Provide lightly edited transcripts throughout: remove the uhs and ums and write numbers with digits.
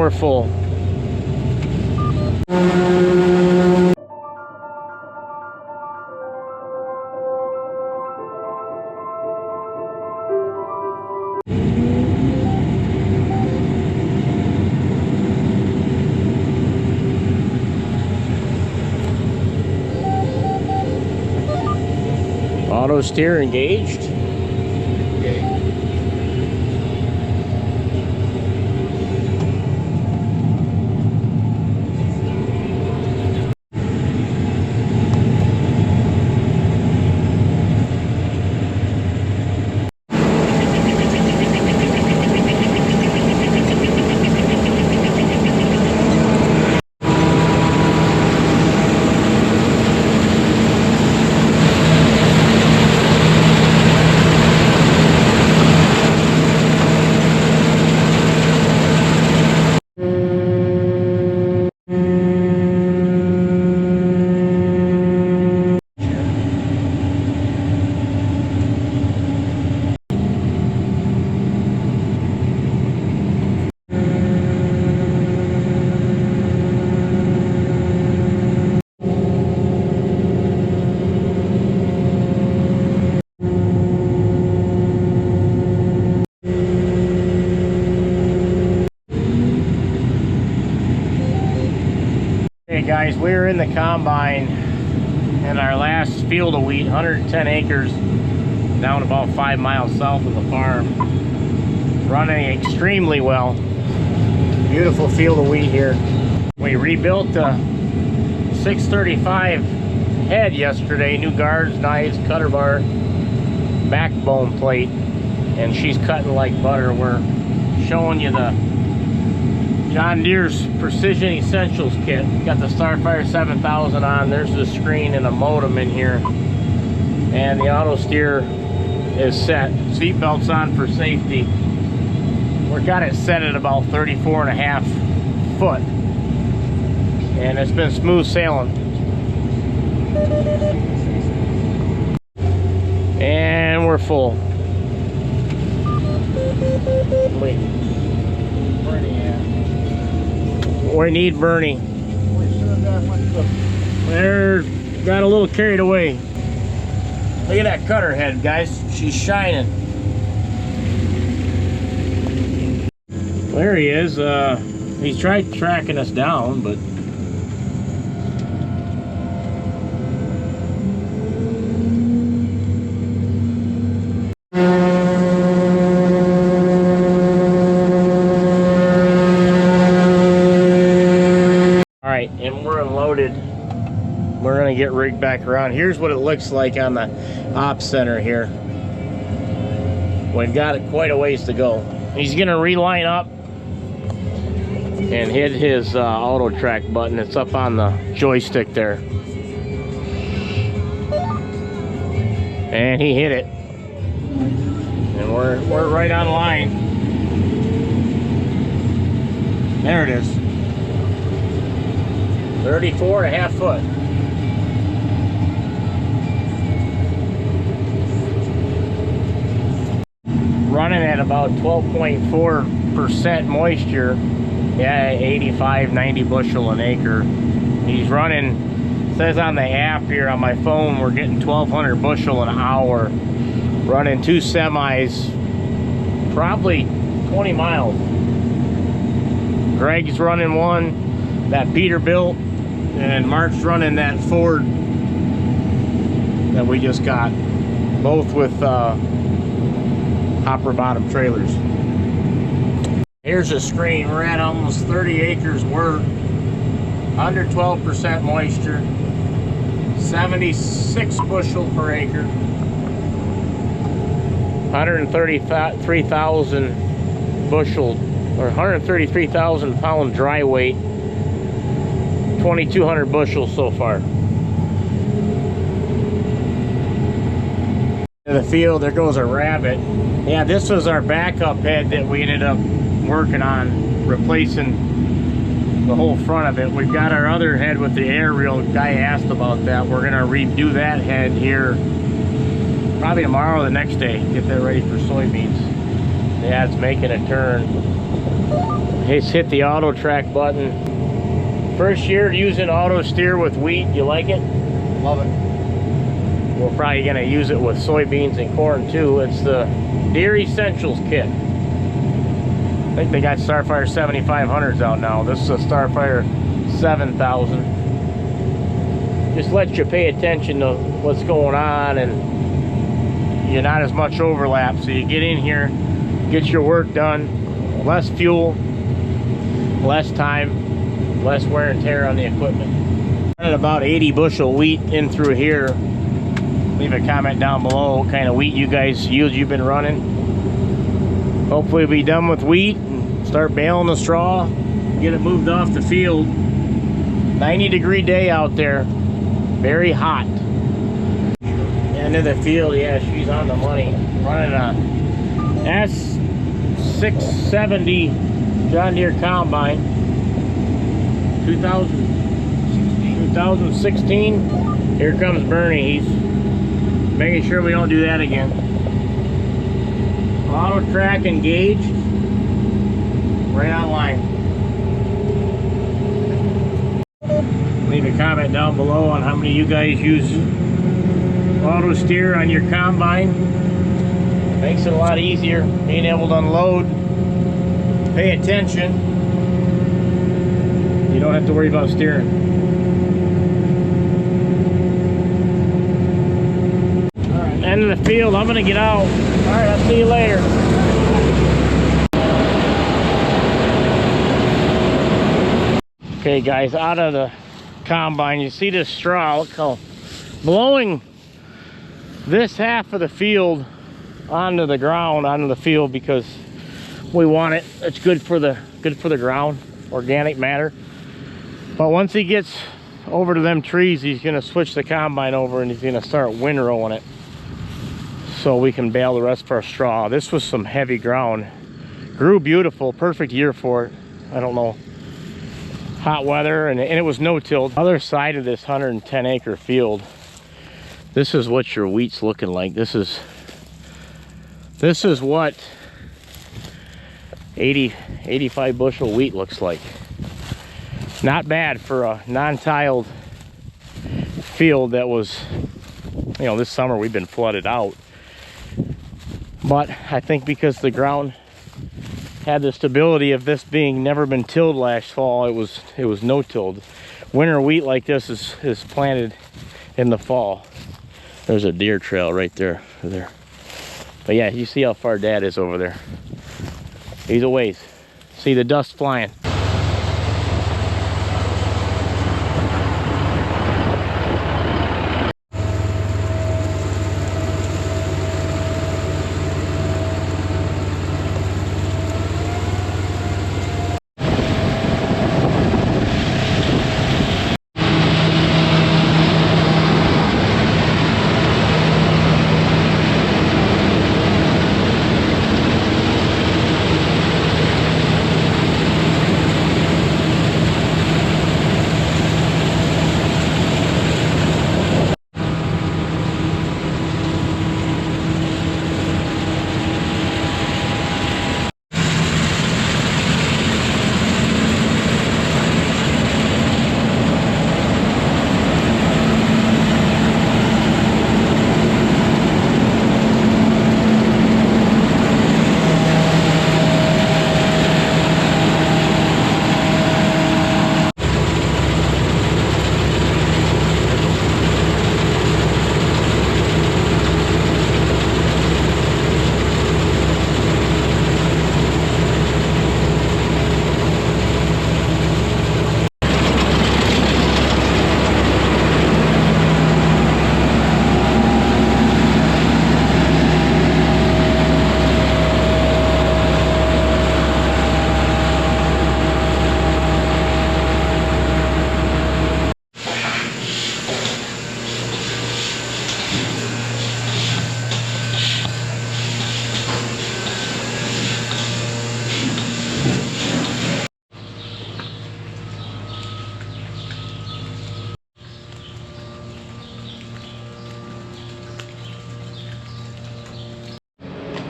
we're full. Auto steer engaged. Okay. Hey guys, we were in the combine in our last field of wheat, 110 acres, down about 5 miles south of the farm. Running extremely well. Beautiful field of wheat here. We rebuilt the 635 head yesterday, new guards, knives, cutter bar, backbone plate, and she's cutting like butter. We're showing you the John Deere's Precision Essentials kit. Got the Starfire 7000 on. There's the screen and a modem in here. And the auto steer is set. Seat belts on for safety. We've got it set at about 34.5 foot. And it's been smooth sailing. And we're full. Wait. We need Bernie. There, got a little carried away. Look at that cutter head, guys. She's shining. There he is. He's tried tracking us down, but and we're unloaded. We're gonna get rigged back around. Here's what it looks like on the ops center here. We've got quite a ways to go. He's gonna reline up and hit his auto track button. It's up on the joystick there. And he hit it. And we're right on line. There it is. 34.5 foot. Running at about 12.4% moisture. Yeah, 85, 90 bushel an acre. He's running, says on the app here on my phone, we're getting 1,200 bushel an hour. Running 2 semis, probably 20 miles. Greg's running one that Peter built, and Mark's running that Ford that we just got, both with hopper bottom trailers. Here's a screen. We're at almost 30 acres worth, under 12% moisture, 76 bushel per acre, 133,000 bushel, or 133,000 pound dry weight, 2,200 bushels so far. In the field, there goes a rabbit. Yeah, this was our backup head that we ended up working on, replacing the whole front of it. We've got our other head with the aerial. Guy asked about that. We're gonna redo that head here probably tomorrow or the next day, get that ready for soybeans. Yeah, it's making a turn. Just hit the auto track button. First year using auto steer with wheat. You like it? Love it. We're probably going to use it with soybeans and corn too. It's the Deere Essentials kit. I think they got Starfire 7500s out now. This is a Starfire 7000. Just lets you pay attention to what's going on, and you're not as much overlap. So you get in here, get your work done, less fuel, less time, less wear and tear on the equipment. Running about 80 bushel wheat in through here. Leave a comment down below what kind of wheat you guys use, you've been running. Hopefully we'll be done with wheat and start baling the straw, get it moved off the field. 90-degree day out there, very hot. End of the field, yeah, she's on the money. Running a S670 John Deere combine, 2016. Here comes Bernie. He's making sure we don't do that again. Auto track engaged, right on line. Leave a comment down below on how many of you guys use auto steer on your combine. Makes it a lot easier being able to unload, pay attention. You don't have to worry about steering. Alright, end of the field. I'm gonna get out. Alright, I'll see you later. Okay guys, out of the combine, you see this straw. Look how blowing this half of the field onto the ground, onto the field, because we want it. It's good for the ground, organic matter. But once he gets over to them trees, he's gonna switch the combine over and he's gonna start windrowing it so we can bale the rest of our straw. This was some heavy ground. Grew beautiful, perfect year for it. I don't know, hot weather, and it was no-till. Other side of this 110-acre field, this is what your wheat's looking like. This is what 85 bushel wheat looks like. Not bad for a non-tiled field that was, you know, this summer we've been flooded out. But I think because the ground had the stability of this being never been tilled last fall, it was no-tilled. Winter wheat like this is planted in the fall. There's a deer trail right there. But yeah, you see how far Dad is over there. He's a ways. See the dust flying.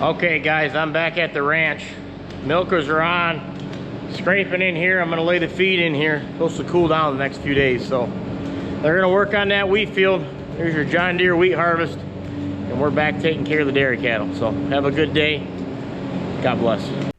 Okay guys, I'm back at the ranch. Milkers are on. scraping in here. I'm gonna lay the feed in here. Supposed to cool down the next few days. So they're gonna work on that wheat field. There's your John Deere wheat harvest. And we're back taking care of the dairy cattle. So have a good day. God bless.